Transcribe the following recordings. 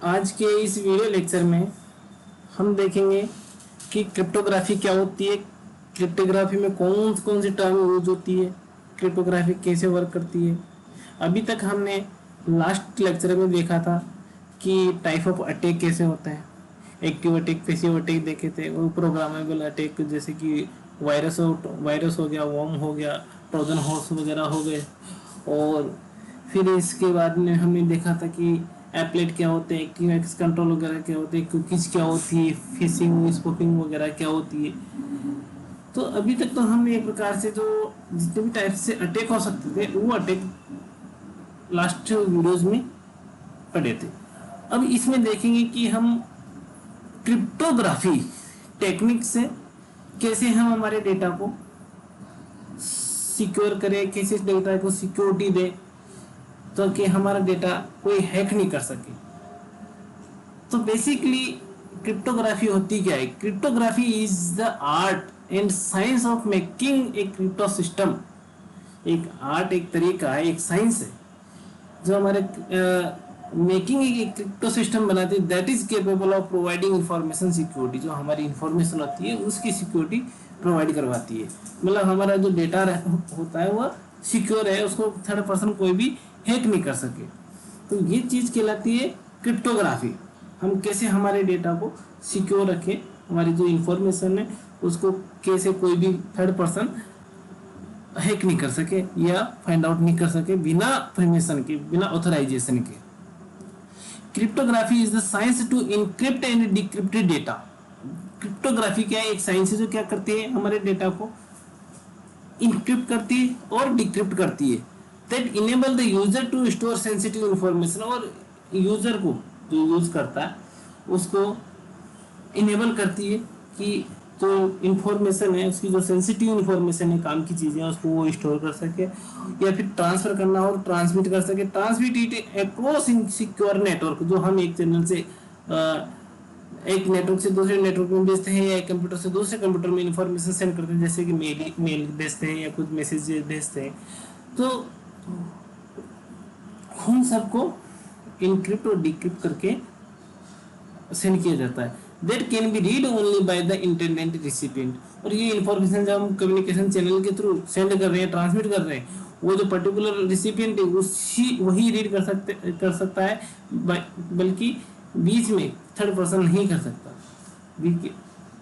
आज के इस वीडियो लेक्चर में हम देखेंगे कि क्रिप्टोग्राफी क्या होती है, क्रिप्टोग्राफी में कौन कौन सी टर्म यूज होती है, क्रिप्टोग्राफी कैसे वर्क करती है। अभी तक हमने लास्ट लेक्चर में देखा था कि टाइप ऑफ अटैक कैसे होता है, एक्टिव अटैक, पैसिव अटैक देखे थे, और प्रोग्रामेबल अटैक जैसे कि वायरस हो गया, वॉर्म हो गया, ट्रोजन हॉर्स वगैरह हो गए। और फिर इसके बाद में हमने देखा था कि एप्लेट क्या होते हैं, एक्टिव एक्सेस कंट्रोल वगैरह क्या होते हैं, कुकीज क्या होती है, फिशिंग स्पूफिंग वगैरह क्या होती है। तो अभी तक तो हमने एक प्रकार से जो जितने भी टाइप से अटैक हो सकते थे वो अटैक लास्ट वीडियोज में पढ़े थे। अब इसमें देखेंगे कि हम क्रिप्टोग्राफी टेक्निक से कैसे हम हमारे डेटा को सिक्योर करें, कैसे डेटा को सिक्योरिटी दे तो कि हमारा डेटा कोई हैक नहीं कर सके। तो बेसिकली क्रिप्टोग्राफी होती क्या है? Cryptography is the art and science of making a crypto system. एक आर्ट, एक तरीका है, एक साइंस है जो हमारे मेकिंग एक क्रिप्टो सिस्टम बनाती है that is capable of providing information security. जो हमारी इंफॉर्मेशन होती है उसकी सिक्योरिटी प्रोवाइड करवाती है। मतलब हमारा जो डेटा होता है वह सिक्योर है, उसको थर्ड पर्सन कोई भी हैक नहीं कर सके। तो ये चीज़ कहलाती है क्रिप्टोग्राफी। हम कैसे हमारे डेटा को सिक्योर रखें, हमारी जो इंफॉर्मेशन है उसको कैसे कोई भी थर्ड पर्सन हैक नहीं कर सके या फाइंड आउट नहीं कर सके बिना परमिशन के, बिना ऑथराइजेशन के। Cryptography is the science to encrypt and decrypt data. Cryptography क्या है? एक साइंस है जो क्या करती है, हमारे डेटा को इनक्रिप्ट करती है और डिक्रिप्ट करती है। That enable the user to store sensitive information. और यूजर को, जो यूज करता है उसको इनेबल करती है कि जो इंफॉर्मेशन है, उसकी जो सेंसिटिव इंफॉर्मेशन है, काम की चीज़ें, उसको वो स्टोर कर सके या फिर ट्रांसफर करना हो ट्रांसमिट कर सके। Transmit it across in secure network. जो हम एक चैनल से एक नेटवर्क से दूसरे नेटवर्क में भेजते हैं या एक कंप्यूटर से दूसरे कंप्यूटर में इंफॉर्मेशन सेंड करते हैं, जैसे कि मेल भेजते हैं या कुछ मैसेज भेजते हैं, तो उन सबको इनक्रिप्ट और डिक्रिप्ट करके सेंड किया जाता है। That can be read only by the intended recipient. और ये इंफॉर्मेशन जब हम कम्युनिकेशन चैनल के थ्रू सेंड कर रहे हैं, ट्रांसमिट कर रहे हैं, वो जो पर्टिकुलर रिसिपिएंट है वही रीड कर सकता है, बल्कि बीच में थर्ड पर्सन नहीं कर सकता।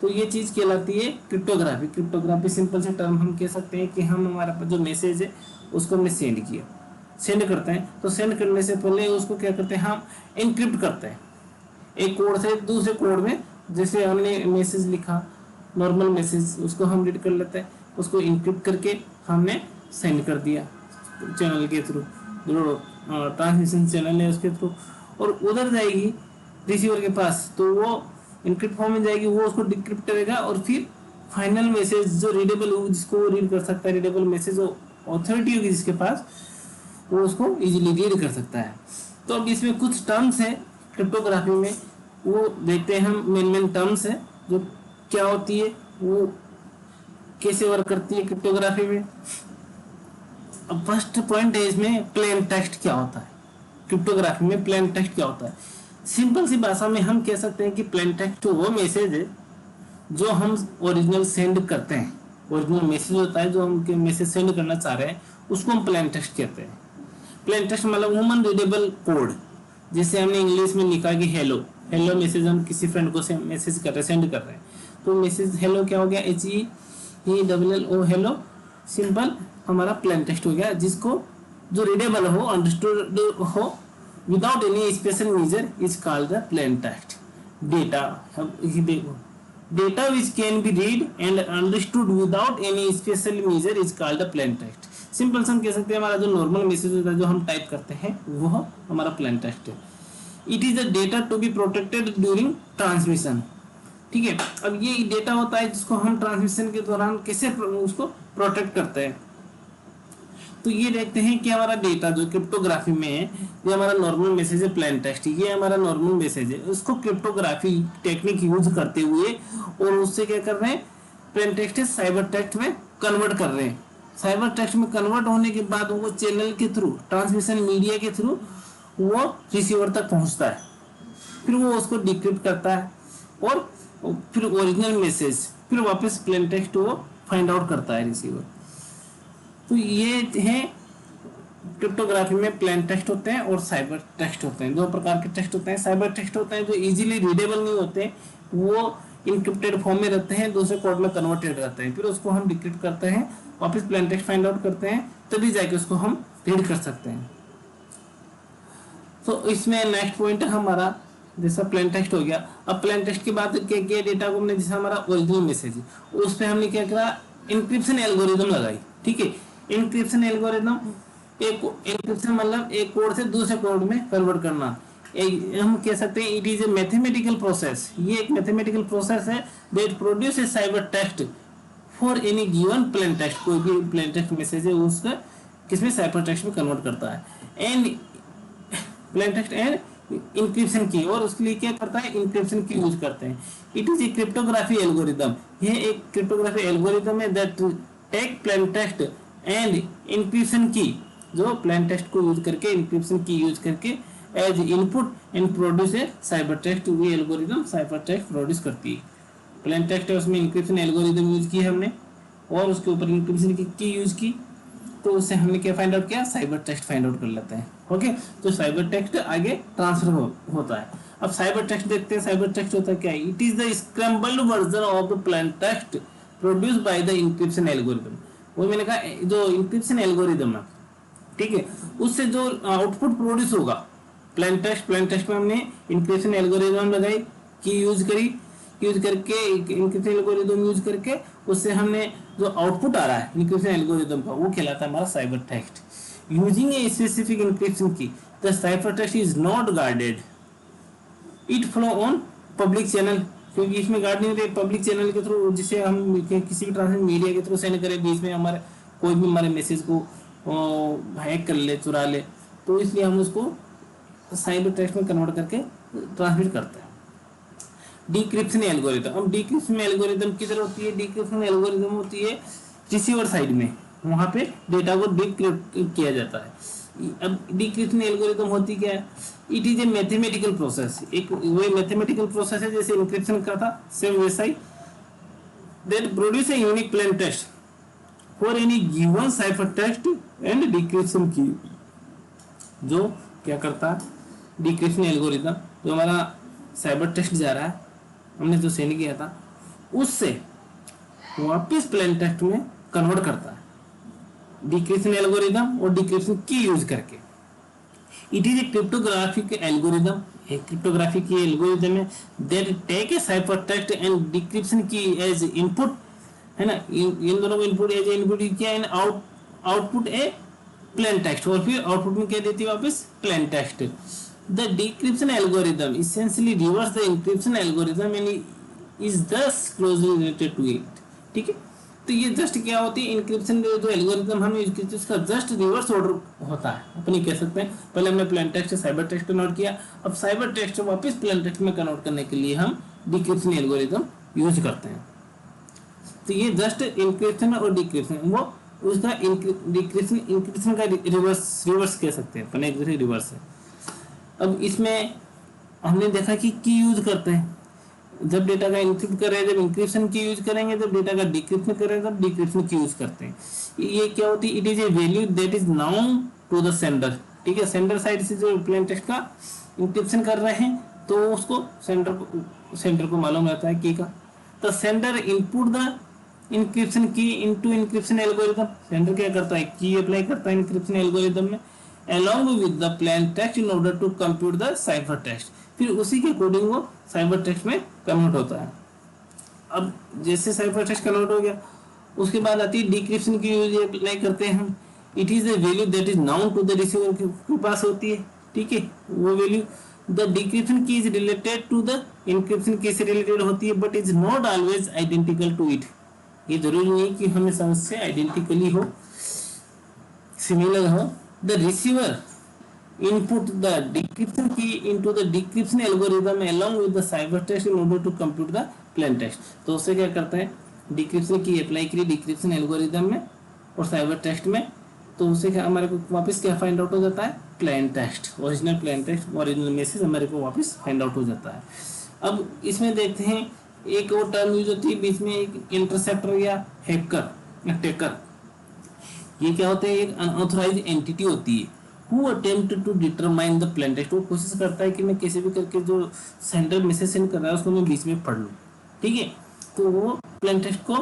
तो ये चीज़ कहलाती है क्रिप्टोग्राफी। क्रिप्टोग्राफी सिंपल से टर्म हम कह सकते हैं कि हम हमारा जो मैसेज है उसको हमने सेंड करते हैं। तो सेंड करने से पहले उसको क्या करते हैं, हम एनक्रिप्ट करते हैं एक कोड से दूसरे कोड में। जैसे हमने मैसेज लिखा, नॉर्मल मैसेज, उसको हम रीड कर लेते हैं, उसको एनक्रिप्ट करके हमने सेंड कर दिया चैनल के थ्रू, जो ट्रांसमिशन चैनल है उसके थ्रू, और उधर जाएगी रिसीवर के पास, तो वो इनक्रिप्ट फॉर्म में जाएगी, वो उसको डिक्रिप्ट करेगा और फिर फाइनल मैसेज जो रीडेबल हो, जिसको वो रीड कर सकता है, रीडेबल मैसेज ऑथोरिटी होगी जिसके पास, वो उसको इजीली रीड कर सकता है। तो अब इसमें कुछ टर्म्स हैं क्रिप्टोग्राफी में, वो देखते हैं हम। मेन टर्म्स है जो क्या होती है, वो कैसे वर्क करती है क्रिप्टोग्राफी में। अब फर्स्ट पॉइंट है इसमें, प्लेन टेक्स्ट क्या होता है। क्रिप्टोग्राफी में प्लेन टेक्स्ट क्या होता है? सिंपल सी भाषा में हम कह सकते हैं कि प्लेन टेक्स्ट वो मैसेज है जो हम ओरिजिनल सेंड करते हैं। ओरिजिनल मैसेज होता है जो हम मैसेज सेंड करना चाह रहे हैं, उसको हम प्लेन टेक्स्ट कहते हैं। प्लेन टेक्स्ट मतलब ह्यूमन रीडेबल कोड। जैसे हमने इंग्लिश में लिखा कि हेलो मैसेज, हम किसी फ्रेंड को मैसेज कर रहे हैं, सेंड कर रहे हैं, तो मैसेज हेलो क्या हो गया, HELLO, हेलो। सिंपल हमारा प्लेन टेक्स्ट हो गया, जिसको जो रीडेबल हो, अंडरस्टूड हो without any special measure is called the plain text. Data which can be read and understood without any special measure is called the plain text. Simple से हम कह सकते हैं हमारा जो नॉर्मल मैसेज होता है, जो हम टाइप करते हैं, वो हमारा प्लेन टेक्स्ट है। It is the data to be protected during transmission. ठीक है, अब ये डेटा होता है जिसको हम ट्रांसमिशन के दौरान कैसे उसको प्रोटेक्ट करते हैं। तो ये देखते हैं कि हमारा डेटा जो क्रिप्टोग्राफी में है, ये हमारा नॉर्मल मैसेज है, प्लेन टेक्स्ट, ये हमारा नॉर्मल मैसेज है, उसको क्रिप्टोग्राफी टेक्निक यूज करते हुए और उससे क्या कर रहे हैं, प्लेन टेक्स्ट से साइबर टेक्स्ट में कन्वर्ट कर रहे हैं। साइबर टेक्स्ट में कन्वर्ट होने के बाद वो चैनल के थ्रू, ट्रांसमिशन मीडिया के थ्रू वो रिसीवर तक पहुंचता है। फिर वो उसको डिक्रिप्ट करता है और फिर ओरिजिनल मैसेज फिर वापस प्लेन टेक्स्ट वो फाइंड आउट करता है रिसीवर। तो ये है क्रिप्टोग्राफी में प्लेन टेक्स्ट होते हैं और साइबर टेक्स्ट होते हैं। दो प्रकार के टेक्स्ट होते हैं। साइबर टेक्स्ट होते हैं जो इजीली रीडेबल नहीं होते, वो इनक्रिप्टेड फॉर्म में रहते हैं, दूसरे कोड में कन्वर्टेड रहते हैं, फिर उसको हम डिक्रिप्ट करते हैं, वापस प्लेन टेक्स्ट फाइंड आउट करते हैं, तभी जाके उसको हम रीड कर सकते हैं। तो इसमें नेक्स्ट पॉइंट हमारा जैसा प्लेन टेक्स्ट हो गया। अब प्लेन टेक्स्ट के बाद क्या किया, डेटा को हमने जैसा हमारा ओरिजिनल मैसेज उस पर हमने क्या करा, इंक्रिप्शन एल्गोरिदम लगाई। ठीक है, इंक्रिप्शन एल्गोरिदम एक इंक्रिप्शन मतलब एक कोड से दूसरे कोड में कन्वर्ट करना। हम कह सकते हैं it is A mathematical process, ये एक मैथमेटिकल प्रोसेस है that produce a cipher text for any given plain text. कोई भी प्लेन टेक्स्ट मैसेज है उसका किसमें साइबर टेक्स्ट में कन्वर्ट करता है। And plain text and encryption key, और उसके लिए क्या करता है, इंक्रिप्शन की यूज करते हैं। It is a cryptography algorithm, यह एक क्रिप्टोग्राफी एल्गोरिदम है that take plain text and encryption key, जो प्लेन टेक्स्ट को यूज करके इंक्रिप्शन की यूज करके as input and produce a cipher text. ये एल्गोरिदम साइबर टेक्स्ट प्रोड्यूस करती है। प्लेन टेक्स्ट है उसमें इंक्रिप्शन एल्गोरिदम यूज की है हमने, और उसके ऊपर इंक्रिप्शन की यूज की, तो उससे हमने क्या फाइंड आउट किया, साइबर टेक्स्ट फाइंड आउट कर लेते हैं। ओके, तो साइबर टेक्स्ट आगे ट्रांसफर होता है। अब साइबर टेक्स्ट देखते हैं, साइबर टेक्स्ट होता है क्या है, it is the scrambled version of the plain text produce by the encryption algorithm. वो मैंने कहा जो इंक्रिप्शन एल्गोरिदम है, ठीक है, उससे जो आउटपुट प्रोड्यूस होगा प्लेन टेक्स्ट में हमने इंक्रिप्शन एल्गोरिदम लगाई की यूज करी, यूज करके इंक्रिप्शन एल्गोरिदम यूज करके उससे हमने जो आउटपुट आ रहा है इंक्रिप्शन एल्गोरिदम का, वो कहलाता है हमारा cipher text. Using a specific encryption key the cipher text is not guarded, it flow on public channel, क्योंकि इसमें गार्ड नहीं रहते पब्लिक चैनल के थ्रू, जिसे हम किसी भी ट्रांसमिट मीडिया के थ्रू सेंड करें, बीच में हमारे कोई भी हमारे मैसेज को हैक कर ले, चुरा ले, तो इसलिए हम उसको साइबर टेक्स्ट में कन्वर्ट करके ट्रांसमिट करते हैं। डिक्रिप्शन एल्गोरिदम, अब डिक्रिप्शन एल्गोरिदम किधर होती है, डिक्रिप्शन एल्गोरिदम होती है रिसीवर साइड में, वहां पे डेटा को डिक्रिप्ट किया जाता है। अब डिक्रिप्शन एल्गोरिदम होती क्या है, it is A mathematical process, एक वो मैथमेटिकल प्रोसेस है जैसे इंक्रिप्शन का था सेम वैसा ही, that produce a unique plain text for any given cipher text and decryption key. जो क्या करता है डिक्रिप्शन एल्गोरिदम, जो हमारा साइबर टेक्स्ट जा रहा है हमने जो सेंड किया था उससे वापस प्लेन टेक्स्ट में कन्वर्ट करता है डिक्रिप्शन एल्गोरिदम और डिक्रिप्शन की यूज करके। It is a cryptographic algorithm, एक क्रिप्टोग्राफी की एल्गोरिदम है that take a cipher text and decryption key as input, है ना, इन दोनों को इनपुट एज इनपुट किया and output a plain text, और फिर आउटपुट में क्या देती है वापस plain text. The decryption algorithm essentially reverse the encryption algorithm and is thus closely related to it। ठीक है, तो ये जस्ट क्या होती है, इंक्रिप्शन जो एल्गोरिथम हम यूज करते हैं उसका जस्ट रिवर्स ऑर्डर होता है, अपनी कह सकते हैं। पहले हमने प्लेन टेक्स्ट से साइबर टेक्स्ट कन्वर्ट किया, अब साइबर टेक्स्ट से वापस प्लेन टेक्स्ट में कन्वर्ट करने के लिए हम डिक्रिप्शन एल्गोरिथम यूज करते हैं। तो ये जस्ट इंक्रिप्शन और डिक्रिप्शन, वो उसका इंक्रिप्शन का रिवर्स कह सकते हैं अपन, एक दूसरे रिवर्स है। अब इसमें हमने देखा कि की यूज करते हैं, जब डेटा का इंक्रिप्ट कर रहे हैं, जब इंक्रिप्शन की यूज करेंगे, जब डेटा का डिक्रिप्शन कर रहे हैं तब डिक्रिप्शन की यूज करते हैं। ये क्या होती है, it is a value that is known to the sender. ठीक है, सेंडर साइड से जो प्लेन टेक्स्ट का इंक्रिप्शन कर रहे हैं तो उसको सेंडर को मालूम रहता है की का। तो सेंडर इनपुट द इंक्रिप्शन की इनटू इंक्रिप्शन एल्गोरिथम, सेंडर क्या करता है की अप्लाई करता है इंक्रिप्शन एल्गोरिथम में along with the plain text in order to compute the cipher text, फिर उसी के अकॉर्डिंग वो साइबर टेक्स्ट में कन्वर्ट होता है। अब जैसे साइबर टेक्स्ट कन्वर्ट हो गया उसके बाद आती है डिक्रिप्शन की यूज अप्लाई करते हैं हम। It is a value that is known to the receiver के पास होती है, ठीक है, वो value the decryption key is related to the encryption key से रिलेटेड होती है but is not always identical to it. ये जरूरी नहीं कि हमेशा उससे आइडेंटिकली हो, सिमिलर हो। The receiver input the decryption key into the decryption algorithm along with the ciphertext in order to compute the plain text। तो उससे क्या करते हैं, डिक्रिप्शन की अप्लाई करी डिक्रिप्शन एल्गोरिदम में और साइबर टेक्स्ट में, तो उससे क्या हमारे को वापस क्या फाइंड आउट हो जाता है, plain text, original plain text, original message हमारे को वापस फाइंड आउट हो जाता है। अब इसमें देखते हैं एक और टर्म यूज होती है बीच में, एक इंटरसेप्टर या हैकर या टेकर। ये क्या होता है, एक अनऑथराइज्ड एंटिटी होती है who attempt to determine the plain text. वो कोशिश करता है कि मैं कैसे भी करके जो सेंडर मैसेज सेंड कर रहा है उसको मैं बीच में पढ़ लूँ, ठीक है। तो वो प्लेन टेक्स्ट को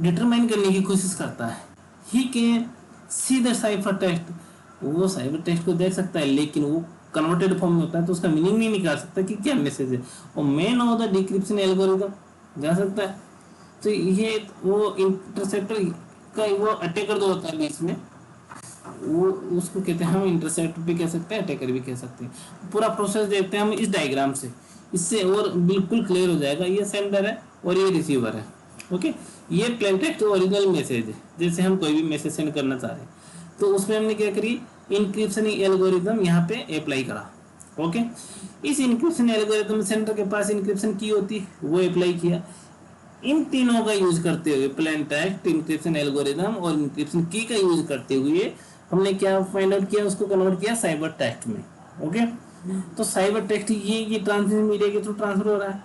डिटरमाइन करने की कोशिश करता है। He can see the cipher text, वो साइफर टेक्स्ट को देख सकता है लेकिन वो कन्वर्टेड फॉर्म में होता है तो उसका मीनिंग नहीं निकाल सकता कि क्या मैसेज है। और man of the decryption algorithm जा सकता है। तो ये वो इंटरसेप्टर का वो अटैकर जो होता है बीच में, वो उसको कहते हैं हम इंटरसेप्टर भी कह सकते हैं, अटैकर भी कह सकते हैं। पूरा प्रोसेस देखते हैं हम इस डायग्राम से, इससे और बिल्कुल क्लियर हो जाएगा। ये सेंडर है और ये रिसीवर है, ओके। ये प्लेन टेक्स्ट ओरिजिनल मैसेज है, जैसे हम कोई भी मैसेज सेंड करना चाह रहे हैं तो उसमें हमने क्या करी, इंक्रिप्शन एल्गोरिथम यहाँ पे अप्लाई करा, ओके। इस इंक्रिप्शन एल्गोरिथम सेंडर के पास इंक्रिप्शन की होती है, वो अप्लाई किया। इन तीनों का यूज करते हुए, प्लेन टेक्स्ट, इंक्रिप्शन एल्गोरिथम और इंक्रिप्शन की का यूज करते हुए हमने क्या फाइंड आउट किया, उसको कन्वर्ट किया साइबर टेक्स्ट में, ओके। तो साइबर टेक्स्ट ये ट्रांसमिशन मीडिया के थ्रू ट्रांसफर हो रहा है।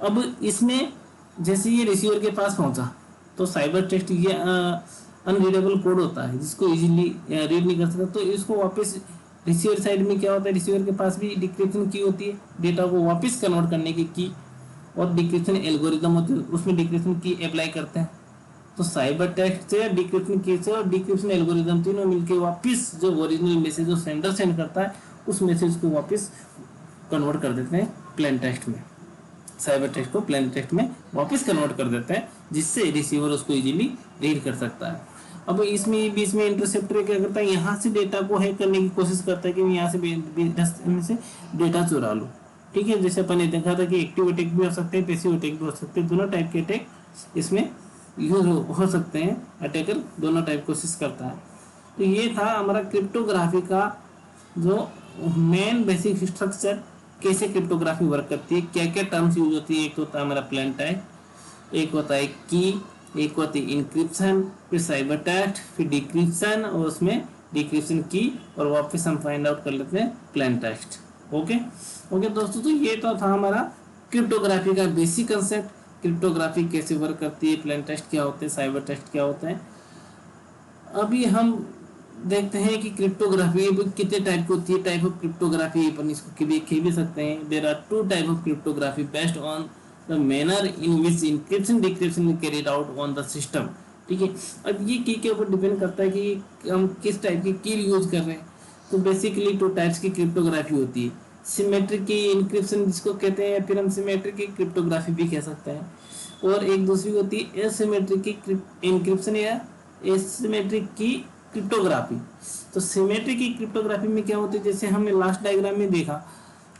अब इसमें जैसे ये रिसीवर के पास पहुंचा तो साइबर टेक्स्ट ये अनरीडेबल कोड होता है जिसको इजीली रीड नहीं कर सकता, तो इसको वापस रिसीवर साइड में क्या होता है, रिसीवर के पास भी डिक्रिप्शन की होती है, डेटा को वापस कन्वर्ट करने की और डिक्रिप्शन एल्गोरिथम होती है, उसमें डिक्रिप्शन की अप्लाई करते हैं। तो साइबर टेक्स्ट से, डिक्रिप्शन की से और डिक्रिप्शन एल्गोरिथम तीनों मिलकर वापस जो ओरिजिनल मैसेज जो सेंडर सेंड करता है उस मैसेज को वापस कन्वर्ट कर देते हैं प्लेन टेक्स्ट में। साइबर टेक्स्ट को प्लेन टेक्स्ट में वापस कन्वर्ट कर देते हैं जिससे रिसीवर उसको इजीली रीड कर सकता है। अब इसमें बीच में इंटरसेप्टर क्या करता है, यहाँ से डेटा को हैक करने की कोशिश करता है कि मैं यहाँ से डेटा चुरा लूँ, ठीक है। जैसे अपन ने देखा था कि एक्टिव अटैक भी हो सकते हैं, पैसिव अटैक भी हो सकते हैं, दोनों टाइप के अटैक इसमें यूज हो सकते हैं। अटैकर दोनों टाइप कोशिश करता है। तो ये था हमारा क्रिप्टोग्राफी का जो मेन बेसिक स्ट्रक्चर, कैसे क्रिप्टोग्राफी वर्क करती है, क्या क्या टर्म्स यूज होती है। एक तो होता है हमारा प्लेन टेक्स्ट, एक होता है की, एक होती है इंक्रिप्शन, फिर साइबर टेक्स्ट, फिर डिक्रिप्शन और उसमें डिक्रिप्शन की, और वापस हम फाइंड आउट कर लेते हैं प्लेन टेक्स्ट, ओके। ओके दोस्तों, तो ये तो था हमारा क्रिप्टोग्राफी का बेसिक कंसेप्ट, क्रिप्टोग्राफी कैसे वर्क करती है, प्लेन टेक्स्ट क्या होते हैं, साइबर टेक्स्ट क्या होता है। अभी हम देखते हैं कि क्रिप्टोग्राफी कितने टाइप की होती है। टाइप ऑफ क्रिप्टोग्राफी अपन इसको कह भी सकते हैं। There are two type of cryptography based on the manner in which encryption decryption carried out on the system, ठीक है। अब ये की के ऊपर डिपेंड करता है कि हम किस टाइप की की यूज कर रहे हैं। तो बेसिकली टू टाइप्स की क्रिप्टोग्राफी होती है, सिमेट्रिक की इंक्रिप्शन जिसको कहते हैं, या फिर हम सिमेट्रिक की क्रिप्टोग्राफी भी कह सकते हैं, और एक दूसरी होती है एसिमेट्रिक की इंक्रिप्शन या एसिमेट्रिक की क्रिप्टोग्राफी। तो सिमेट्रिक की क्रिप्टोग्राफी में क्या होती है, जैसे हमने लास्ट डायग्राम में देखा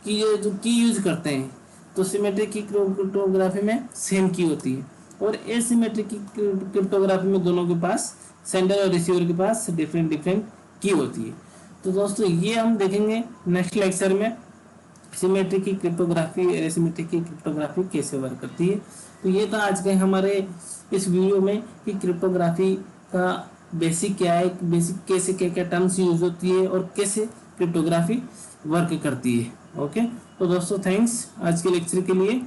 कि ये जो की यूज करते हैं, तो सिमेट्रिक की क्रिप्टोग्राफी में सेम की होती है, और एसिमेट्रिक की क्रिप्टोग्राफी में दोनों के पास, सेंडर और रिसीवर के पास डिफरेंट की होती है। तो दोस्तों ये हम देखेंगे नेक्स्ट लेक्चर में, सिमेट्रिक की क्रिप्टोग्राफी और एसिमेट्रिक की क्रिप्टोग्राफी कैसे वर्क करती है। तो ये था आज के हमारे इस वीडियो में कि क्रिप्टोग्राफी का बेसिक क्या है, बेसिक कैसे क्या क्या टर्म्स यूज होती है और कैसे क्रिप्टोग्राफी वर्क करती है, ओके। तो दोस्तों थैंक्स आज के लेक्चर के लिए।